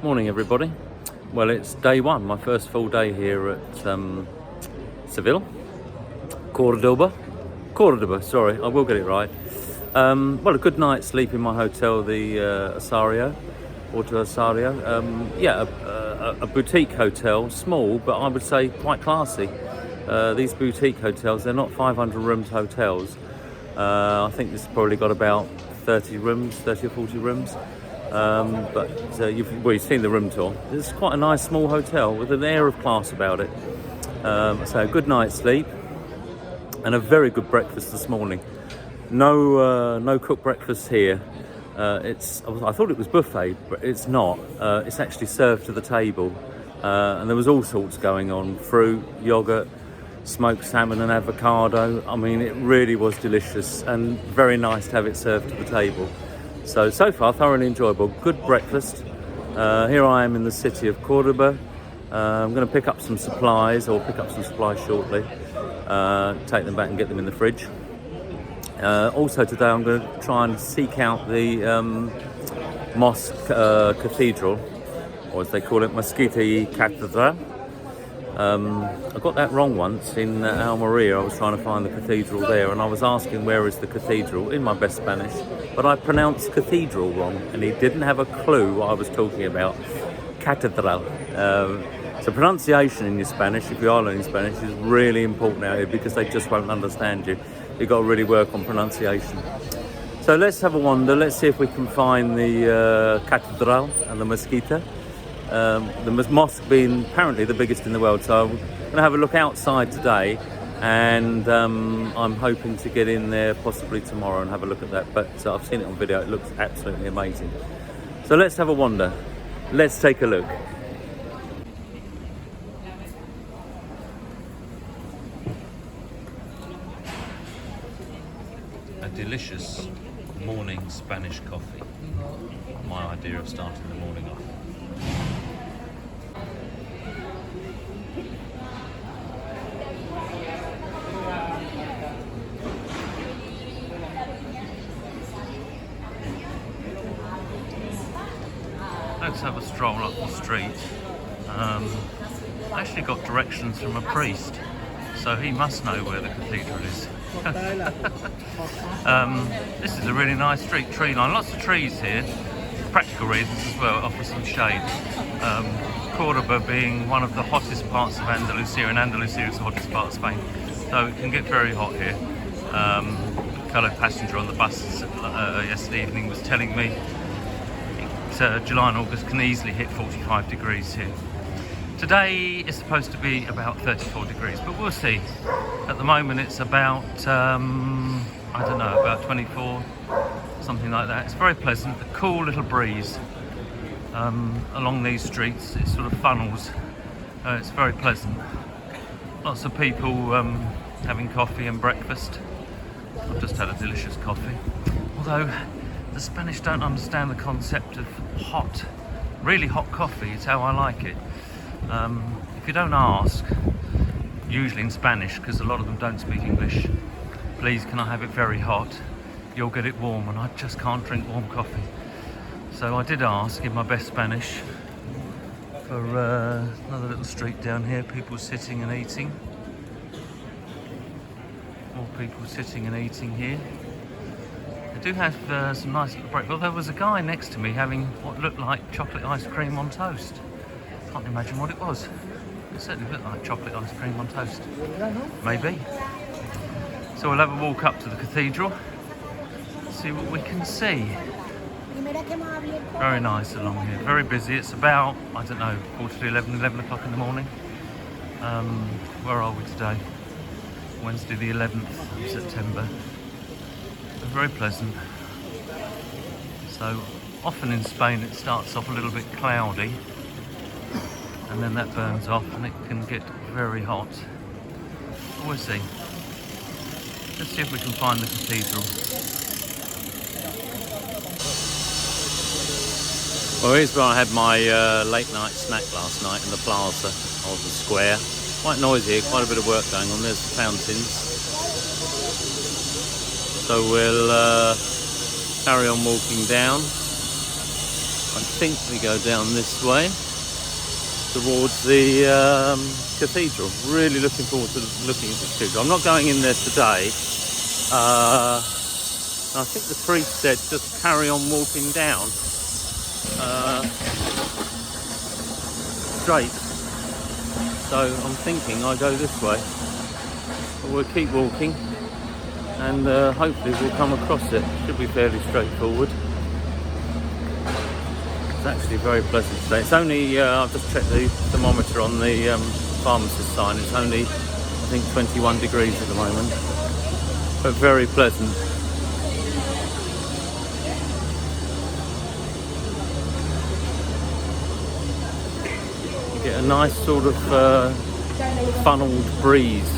Morning everybody. Well, it's day one, my first full day here at Seville. Cordoba, sorry, I will get it right. Well, a good night's sleep in my hotel, the Asario, Auto Asario. A boutique hotel, small, but I would say quite classy. These boutique hotels, they're not 500 rooms hotels. I think this has probably got about 30 or 40 rooms. You've seen the room tour. It's quite a nice small hotel with an air of class about it. So a good night's sleep and a very good breakfast this morning. No cooked breakfast here. I thought it was buffet, but it's not. It's actually served to the table, and there was all sorts going on: fruit, yogurt, smoked salmon and avocado. I mean, it really was delicious and very nice to have it served to the table. So far, thoroughly enjoyable. Good breakfast. Here I am in the city of Cordoba. I'm going to pick up some supplies shortly. Take them back and get them in the fridge. Also today, I'm going to try and seek out the mosque cathedral, or as they call it, Mosquita Cathedral. I got that wrong once in Almeria. I was trying to find the cathedral there, and I was asking where is the cathedral in my best Spanish, but I pronounced cathedral wrong, and he didn't have a clue what I was talking about. Catedral. So pronunciation in your Spanish, if you are learning Spanish, is really important out here because they just won't understand you. You've got to really work on pronunciation. So let's have a wander. Let's see if we can find the Cathedral and the Mosquita. The mosque being apparently the biggest in the world, so I'm going to have a look outside today, and I'm hoping to get in there possibly tomorrow and have a look at that, but I've seen it on video. It looks absolutely amazing. So let's have a wander. Let's take a look. A delicious morning Spanish coffee. My idea of starting the morning off. Let's have a stroll up the street. I actually got directions from a priest, so he must know where the cathedral is. This is a really nice street, tree line, lots of trees here, practical reasons as well, it offers some shade. Cordoba being one of the hottest parts of Andalusia, and Andalusia is the hottest part of Spain, so it can get very hot here. A fellow passenger on the bus yesterday evening was telling me July and August can easily hit 45 degrees here. Today is supposed to be about 34 degrees, but we'll see. At the moment it's about, about 24, something like that. It's very pleasant, a cool little breeze along these streets. It sort of funnels. It's very pleasant. Lots of people having coffee and breakfast. I've just had a delicious coffee. Although the Spanish don't understand the concept of hot, really hot coffee. It's how I like it. If you don't ask, usually in Spanish, because a lot of them don't speak English, please can I have it very hot, you'll get it warm, and I just can't drink warm coffee. So I did ask in my best Spanish for another little street down here, people sitting and eating. More people sitting and eating here. They do have some nice little breakfast. Well, there was a guy next to me having what looked like chocolate ice cream on toast. Can't imagine what it was. It certainly looked like chocolate ice cream on toast. Maybe. So we'll have a walk up to the cathedral, see what we can see. Very nice along here, very busy. It's about, 11 o'clock in the morning. Where are we today? Wednesday the 11th of September. Very pleasant. So often in Spain it starts off a little bit cloudy, and then that burns off and it can get very hot. We'll see. Let's see if we can find the cathedral. Well, here's where I had my late night snack last night, in the plaza of the square. Quite noisy here, quite a bit of work going on. There's the fountains. So we'll carry on walking down. I think we go down this way towards the cathedral. Really looking forward to looking at the cathedral. I'm not going in there today. I think the priest said just carry on walking down straight. So I'm thinking I go this way. But we'll keep walking and hopefully we'll come across it. Should be fairly straightforward. It's actually very pleasant today. It's only, I've just checked the thermometer on the pharmacist sign. It's only, I think, 21 degrees at the moment. But very pleasant. You get a nice sort of funneled breeze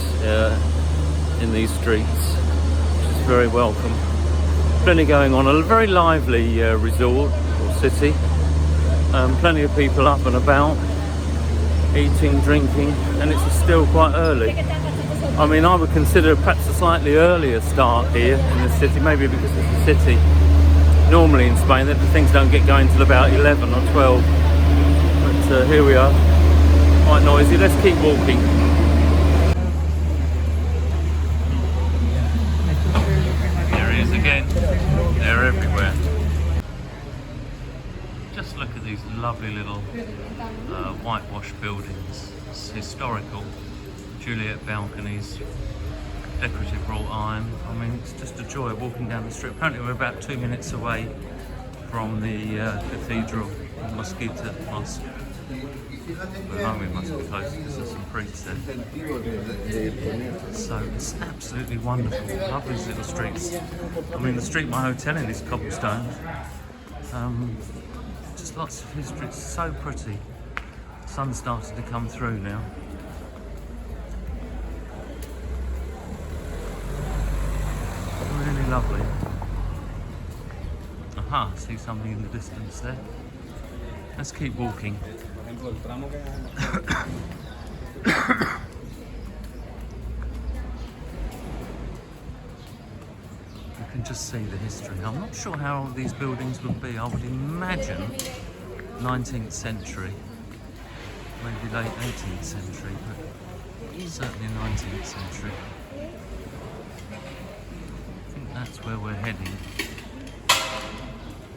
in these streets, which is very welcome. Plenty going on. A very lively resort or city. Plenty of people up and about, eating, drinking, and it's still quite early. I mean, I would consider perhaps a slightly earlier start here in the city, maybe because it's a city. Normally in Spain, the things don't get going till about 11 or 12. But here we are, quite noisy. Let's keep walking. There he is again. They're everywhere. Just look at these lovely little whitewashed buildings. It's historical. Juliet balconies, decorative wrought iron. I mean, it's just a joy walking down the street. Apparently we're about 2 minutes away from the cathedral, Mosquita Mosque. We're home, we must be close because there's some priests there. So it's absolutely wonderful. Love these little streets. I mean, the street my hotel in is cobblestone. Just lots of history. It's so pretty. The sun's starting to come through now. Really lovely. Aha, see something in the distance there. Let's keep walking. You can just see the history. I'm not sure how old these buildings would be. I would imagine 19th century, maybe late 18th century, but certainly 19th century. I think that's where we're heading,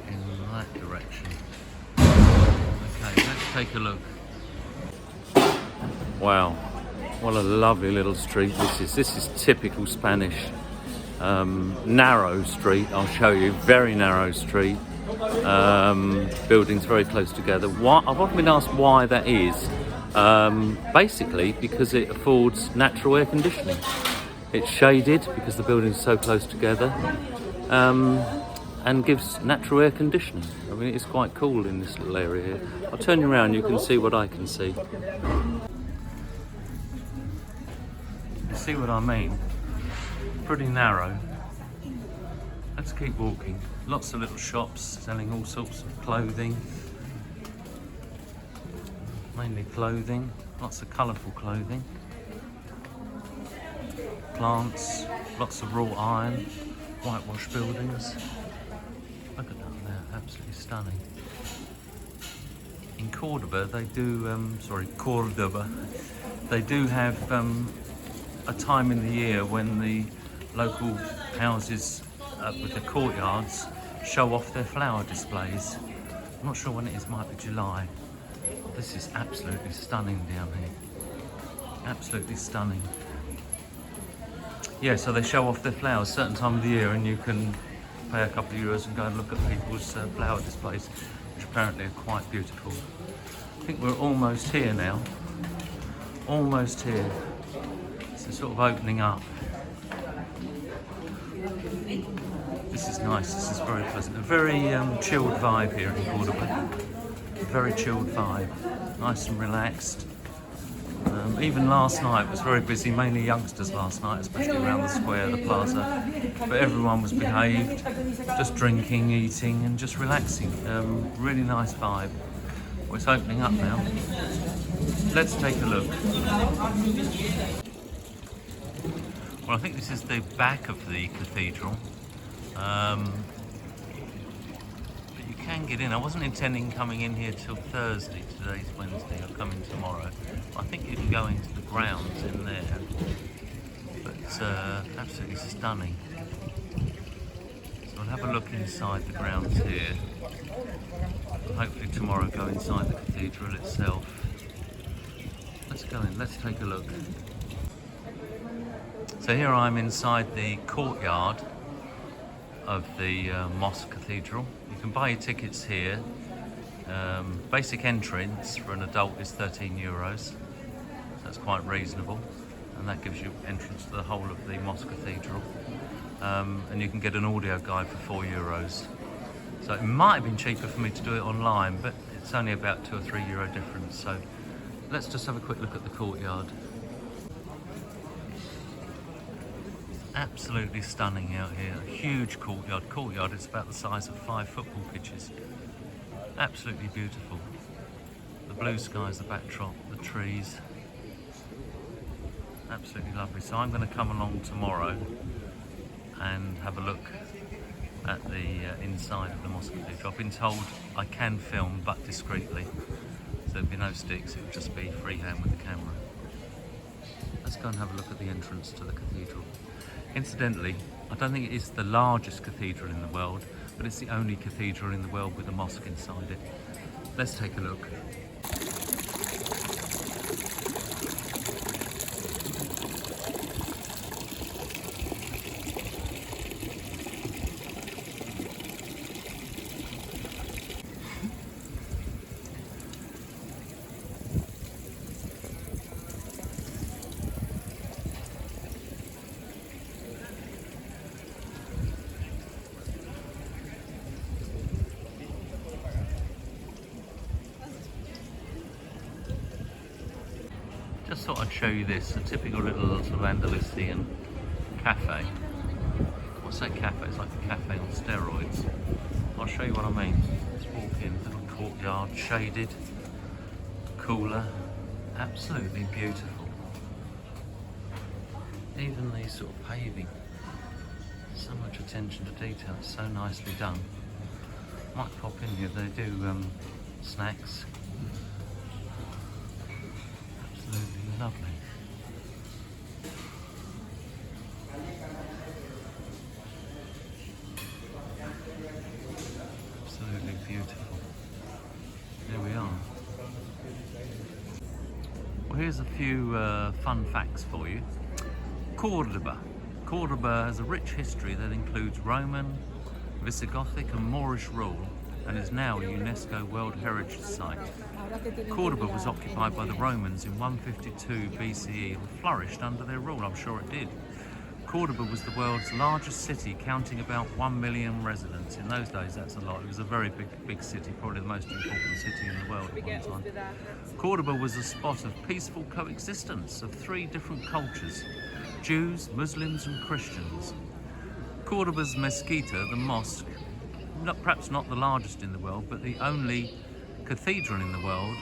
in that direction. Okay, let's take a look. Wow, what a lovely little street this is. This is typical Spanish. Narrow street, I'll show you, very narrow street. Buildings very close together. I've often been asked why that is. Basically because it affords natural air conditioning. It's shaded because the buildings are so close together, and gives natural air conditioning. I mean, it's quite cool in this little area here. I'll turn you around, you can see what I can see. You see what I mean? Pretty narrow. Let's keep walking. Lots of little shops selling all sorts of clothing. Mainly clothing, lots of colourful clothing. Plants, lots of wrought iron, whitewashed buildings. Look at that there, absolutely stunning. In Cordoba, they do, Cordoba, they do have a time in the year when the local houses with the courtyards show off their flower displays. I'm not sure when it is, might be July. This is absolutely stunning down here. Absolutely stunning. Yeah, so they show off their flowers a certain time of the year, and you can pay a couple of euros and go and look at people's flower displays, which apparently are quite beautiful. I think we're almost here now. Almost here. So sort of opening up. This is nice, this is very pleasant. A very chilled vibe here in Cordoba. A very chilled vibe. Nice and relaxed. Even last night was very busy, mainly youngsters last night, especially around the square, the plaza. But everyone was behaved, just drinking, eating and just relaxing. Really nice vibe. Well, it's opening up now. Let's take a look. Well, I think this is the back of the cathedral. But you can get in. I wasn't intending coming in here till Thursday. Today's Wednesday. I'll come in tomorrow. I think you can go into the grounds in there. But it's absolutely stunning. So I'll have a look inside the grounds here. Hopefully tomorrow go inside the cathedral itself. Let's go in, let's take a look. So here I'm inside the courtyard of the mosque cathedral. You can buy your tickets here. Basic entrance for an adult is €13, so that's quite reasonable, and that gives you entrance to the whole of the mosque cathedral. And you can get an audio guide for €4. So it might have been cheaper for me to do it online, but it's only about €2 or €3 difference. So let's just have a quick look at the courtyard. Absolutely stunning out here. A huge courtyard. Courtyard is about the size of 5 football pitches. Absolutely beautiful. The blue sky is the backdrop, the trees. Absolutely lovely. So I'm going to come along tomorrow and have a look at the inside of the mosque cathedral. I've been told I can film, but discreetly. So there'll be no sticks, it will just be freehand with the camera. Let's go and have a look at the entrance to the cathedral. Incidentally, I don't think it is the largest cathedral in the world, but it's the only cathedral in the world with a mosque inside it. Let's take a look. Just thought I'd show you this, a typical little sort of Andalusian cafe. What's that cafe? It's like a cafe on steroids. I'll show you what I mean. Let's walk in, little courtyard, shaded, cooler, absolutely beautiful. Even these sort of paving, so much attention to detail, it's so nicely done. Might pop in here, they do snacks. Absolutely lovely. Absolutely beautiful. There we are. Well, here's a few fun facts for you. Cordoba. Cordoba has a rich history that includes Roman, Visigothic and Moorish rule, and is now a UNESCO World Heritage Site. Cordoba was occupied by the Romans in 152 BCE and flourished under their rule. I'm sure it did. Cordoba was the world's largest city, counting about 1 million residents. In those days, that's a lot. It was a very big city, probably the most important city in the world at one time. Cordoba was a spot of peaceful coexistence of 3 different cultures: Jews, Muslims and Christians. Cordoba's Mezquita, the mosque, perhaps not the largest in the world, but the only cathedral in the world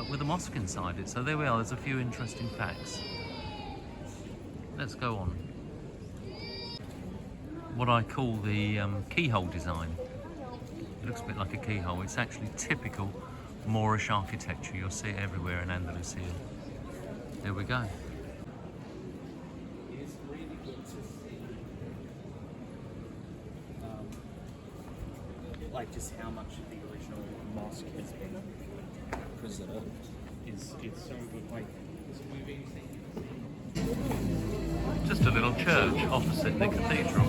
with a mosque inside it. So there we are, there's a few interesting facts. Let's go on. What I call the keyhole design. It looks a bit like a keyhole. It's actually typical Moorish architecture. You'll see it everywhere in Andalusia. There we go. Like just how much of the original mosque has been preserved is so good. Like this movie thing. Just a little church opposite the cathedral.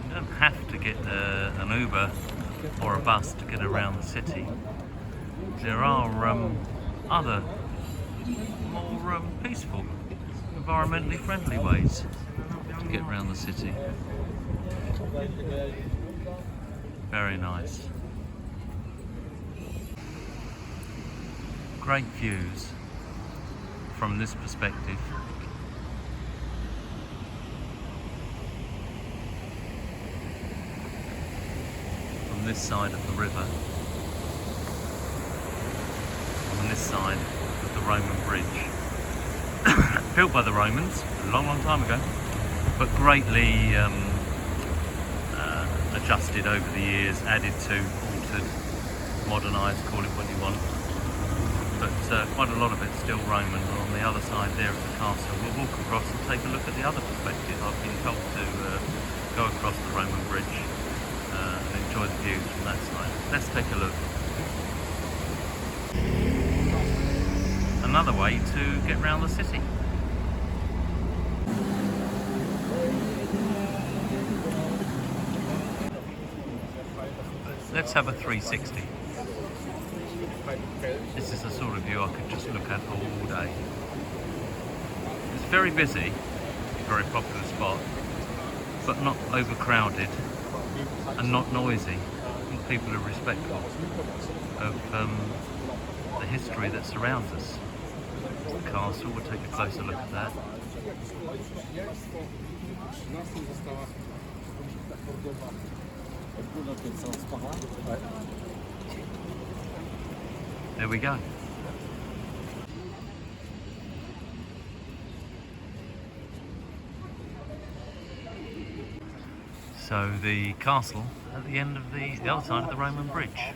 You don't have to get an Uber or a bus to get around the city. There are other more peaceful, environmentally friendly ways to get around the city. Very nice. Great views from this perspective. From this side of the river. side of the Roman bridge. Built by the Romans a long, long time ago, but greatly adjusted over the years, added to, altered, modernised, call it what you want. But quite a lot of it's still Roman. On the other side there of the castle, we'll walk across and take a look at the other perspective. I've been told to go across the Roman bridge and enjoy the views from that side. Let's take a look. Another way to get around the city. Let's have a 360. This is the sort of view I could just look at all day. It's very busy, very popular spot, but not overcrowded and not noisy. I think people are respectful of the history that surrounds us. The castle, we'll take a closer look at that. There we go. So the castle at the end of the other side of the Roman bridge.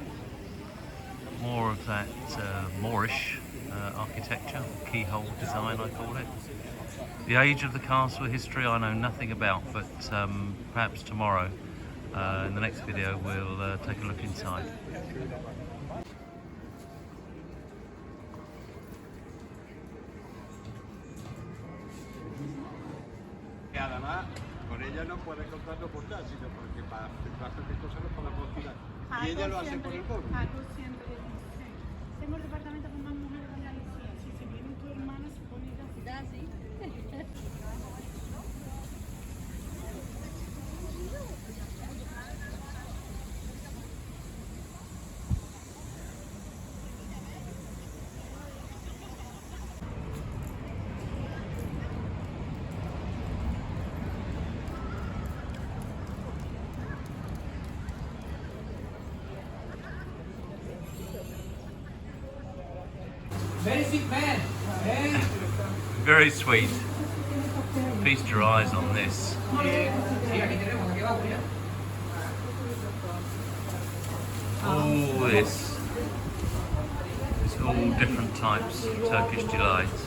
More of that Moorish architecture, keyhole design I call it. The age of the castle, history I know nothing about, but perhaps tomorrow in the next video we'll take a look inside. Además, con ella no puedes comprarlo por tal, sino porque para cualquier cosa lo podemos tirar. Y ella lo hace por el móvil. Algo siempre, sí. Tengo el departamento con más mujeres de Andalucía. Si se viene tu hermana, se pone así. Very sweet man. Hey. Very sweet. Feast your eyes on this. All this. It's all different types of Turkish delights.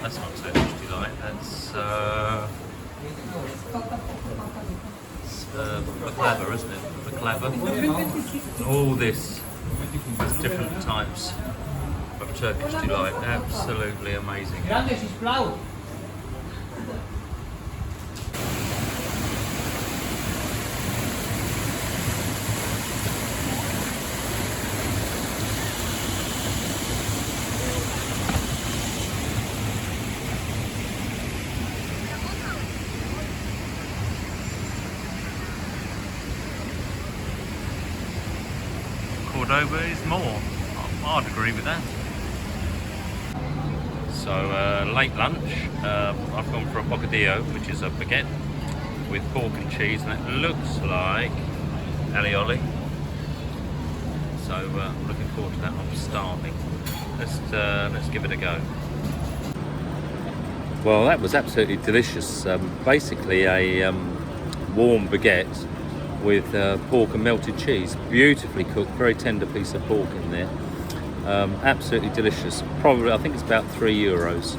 That's not Turkish delight, that's baklava, isn't it? Baklava. All this. There's different types of Turkish delight. Absolutely amazing. Cordoba is more. I'd agree with that. So late lunch, I've gone for a bocadillo, which is a baguette with pork and cheese, and it looks like alioli. So I'm looking forward to that. I'm starving. Let's give it a go. Well, that was absolutely delicious. Basically a warm baguette with pork and melted cheese, beautifully cooked, very tender piece of pork in there. Absolutely delicious. Probably, I think it's about €3.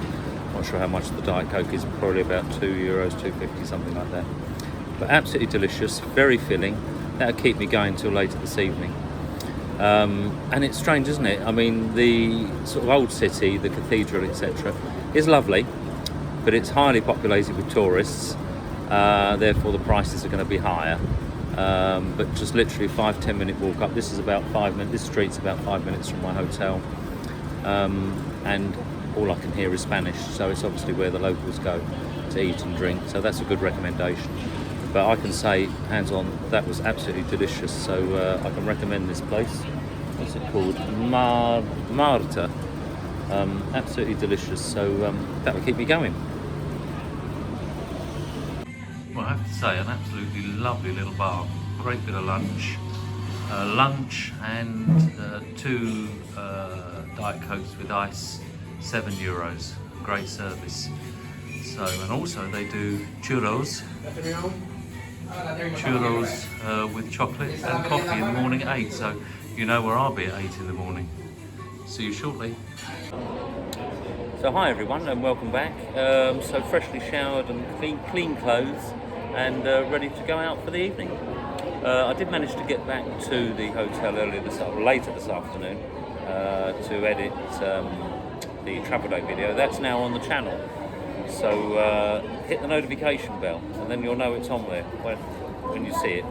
Not sure how much the Diet Coke is. Probably about €2, $2.50, something like that. But absolutely delicious, very filling. That'll keep me going till later this evening. And it's strange, isn't it? I mean, the sort of old city, the cathedral, etc., is lovely, but it's highly populated with tourists. Therefore, the prices are going to be higher. But just literally 5-10 minute walk up. This is about 5 minutes. This street's about 5 minutes from my hotel, and all I can hear is Spanish. So it's obviously where the locals go to eat and drink. So that's a good recommendation. But I can say, hands on, that was absolutely delicious. So I can recommend this place. What's it called? Marta. Absolutely delicious. So that will keep me going. Well, I have to say, an absolutely lovely little bar. Great bit of lunch. lunch and 2 Diet Cokes with ice, €7. Great service. So, and also they do churros with chocolate and coffee in the morning at 8. So you know where I'll be at 8 in the morning. See you shortly. So hi everyone and welcome back. So freshly showered and clean clothes and ready to go out for the evening. I did manage to get back to the hotel later this afternoon to edit the travel day video. That's now on the channel. So hit the notification bell and then you'll know it's on there when you see it.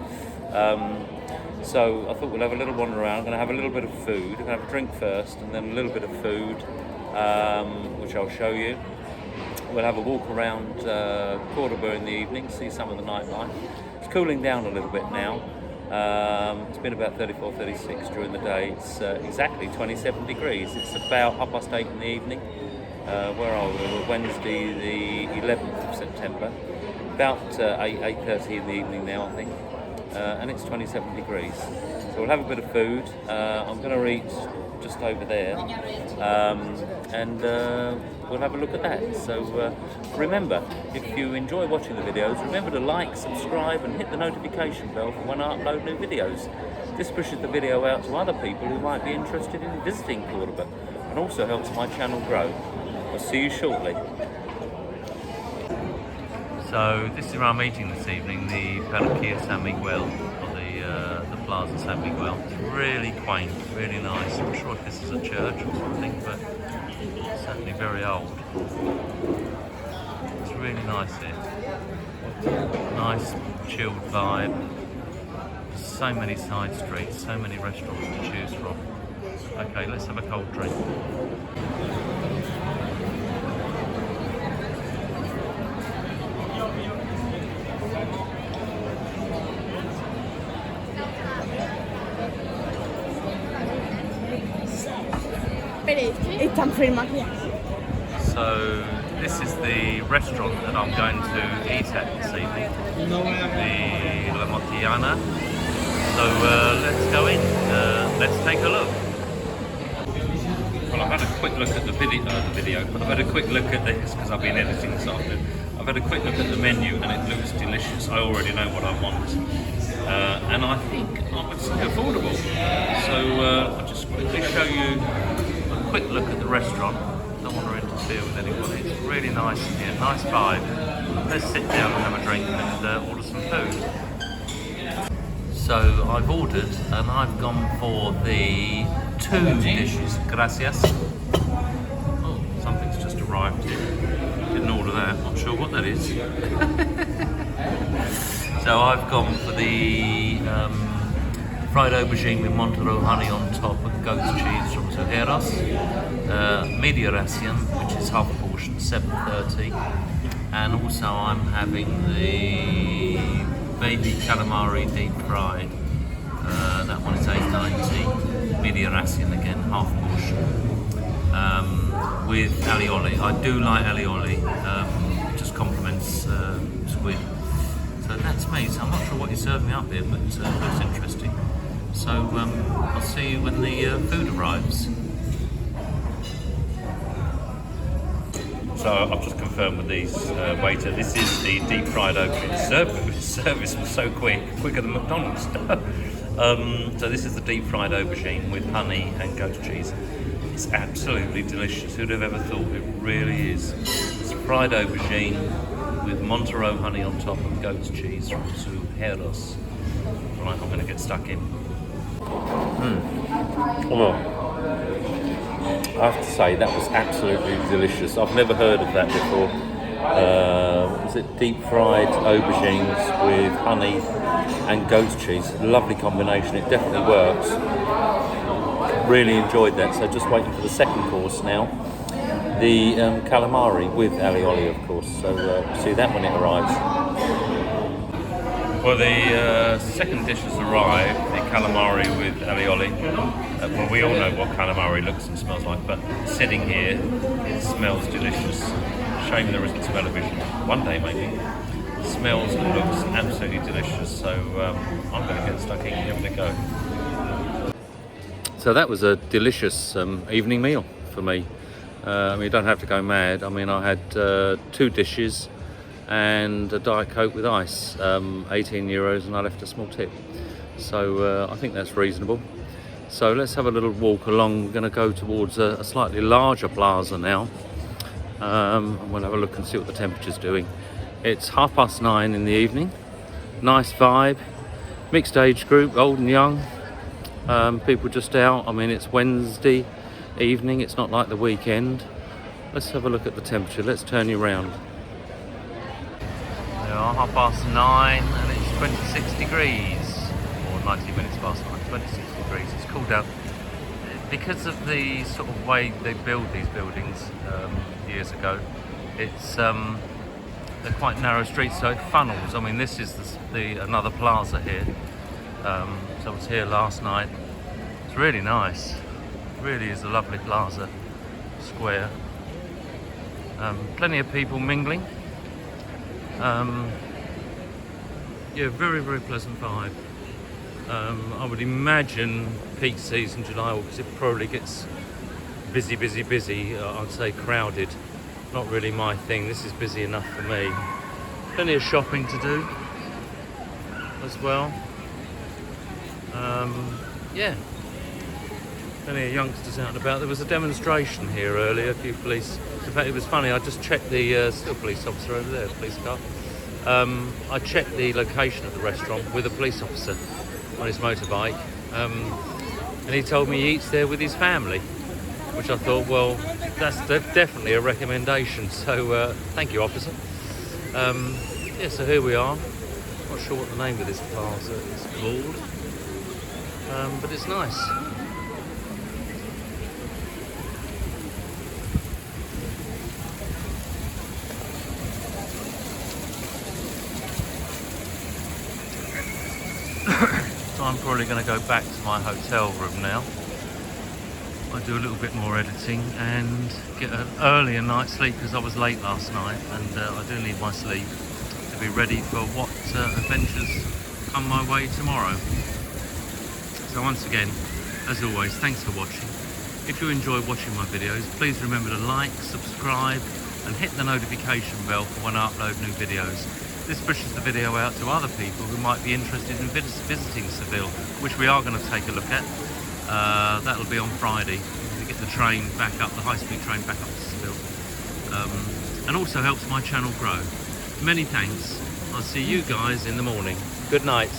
So I thought we'll have a little wander around. I'm going to have a little bit of food. I'm going to have a drink first and then a little bit of food, which I'll show you. We'll have a walk around Cordoba in the evening, see some of the nightlife. It's cooling down a little bit now. It's been about 34, 36 during the day. It's exactly 27 degrees. It's about 8:30 in the evening. Where are we? We're Wednesday the 11th of September. About 8:30 in the evening now, I think. And it's 27 degrees. So we'll have a bit of food. I'm going to eat just over there. And we'll have a look at that. So remember, if you enjoy watching the videos, remember to like, subscribe and hit the notification bell for when I upload new videos. This pushes the video out to other people who might be interested in visiting Cordoba and also helps my channel grow. I'll see you shortly. So this is where I'm eating this evening, the Parroquia San Miguel, or the Plaza San Miguel. It's really quaint, really nice. I'm not sure if this is a church or something, but it's certainly very old. It's really nice here. Nice, chilled vibe. So many side streets, so many restaurants to choose from. Okay, let's have a cold drink. So this is the restaurant that I'm going to eat at this evening, the La Motiana. So let's go in, let's take a look. Well, I've had a quick look at the video. I've had a quick look at this because I've been editing this afternoon. I've had a quick look at the menu and it looks delicious. I already know what I want. And I think I would say affordable. So I'll just quickly show you a quick look at the restaurant. Don't want to interfere with anybody. It's really nice in here, nice vibe. Let's sit down and have a drink and order some food. So I've ordered and I've gone for the 2 dishes. Gracias. Oh, something's just arrived here. Didn't order that, not sure what that is. So I've gone for the fried aubergine with Montero honey on top and goat's cheese from Sujeros. Media ration, which is half a portion, $7.30. And also I'm having the baby calamari deep fried. That one is $8.90. Media ration again, half portion. With alioli. I do like alioli. It just complements squid. So that's me. So I'm not sure what you're serving up here, but it looks interesting. So I'll see you when the food arrives. So I've just confirmed with these waiter, this is the deep fried aubergine. Service was so quicker than McDonald's. So this is the deep fried aubergine with honey and goat cheese. It's absolutely delicious. Who'd have ever thought? It really is. It's fried aubergine with Montero honey on top and goat's cheese from Sujeros. Right, I'm going to get stuck in. Well, I have to say that was absolutely delicious. I've never heard of that before. Was it deep fried aubergines with honey and goat's cheese? Lovely combination. It definitely works. Really enjoyed that. So just waiting for the second course now. The calamari with alioli, of course. So see that when it arrives. Well, the second dish has arrived, the calamari with alioli. Well, we all know what calamari looks and smells like, but sitting here, it smells delicious. Shame there isn't television. One day, maybe. Smells and looks absolutely delicious, so I'm going to get stuck in and give it a go. So that was a delicious evening meal for me. I mean, you don't have to go mad. I mean, I had 2 dishes and a Diet Coke with ice, €18, and I left a small tip. So I think that's reasonable. So let's have a little walk along. We're going to go towards a slightly larger plaza now. And we'll have a look and see what the temperature's doing. It's 9:30 in the evening. Nice vibe, mixed age group, old and young. People just out. I mean, it's Wednesday evening, it's not like the weekend. Let's have a look at the temperature. Let's turn you around. There are 9:30 and it's 26 degrees, or 90 minutes past 9, 26 degrees. It's cooled down because of the sort of way they build these buildings years ago. It's they're quite narrow streets, so it funnels. I mean, this is another plaza here. So I was here last night. It's really nice. Really is a lovely plaza square. Plenty of people mingling. Yeah, very, very pleasant vibe. I would imagine peak season, July, August, it probably gets busy. I'd say crowded. Not really my thing. This is busy enough for me. Plenty of shopping to do as well. Yeah, plenty of youngsters out and about. There was a demonstration here earlier, a few police. In fact, it was funny, I just checked the, still police officer over there, police car. I checked the location of the restaurant with a police officer on his motorbike. And he told me he eats there with his family, which I thought, well, that's definitely a recommendation. So thank you, officer. Yeah, so here we are. Not sure what the name of this plaza is called, but it's nice. So I'm probably going to go back to my hotel room now. I do a little bit more editing and get an earlier night's sleep because I was late last night, and I do need my sleep to be ready for what adventures come my way tomorrow. So once again, as always, thanks for watching. If you enjoy watching my videos, please remember to like, subscribe and hit the notification bell for when I upload new videos. This pushes the video out to other people who might be interested in visiting Seville, which we are going to take a look at. That'll be on Friday. We get the train back up, the high-speed train back up to Seville. And also helps my channel grow. Many thanks. I'll see you guys in the morning. Good night.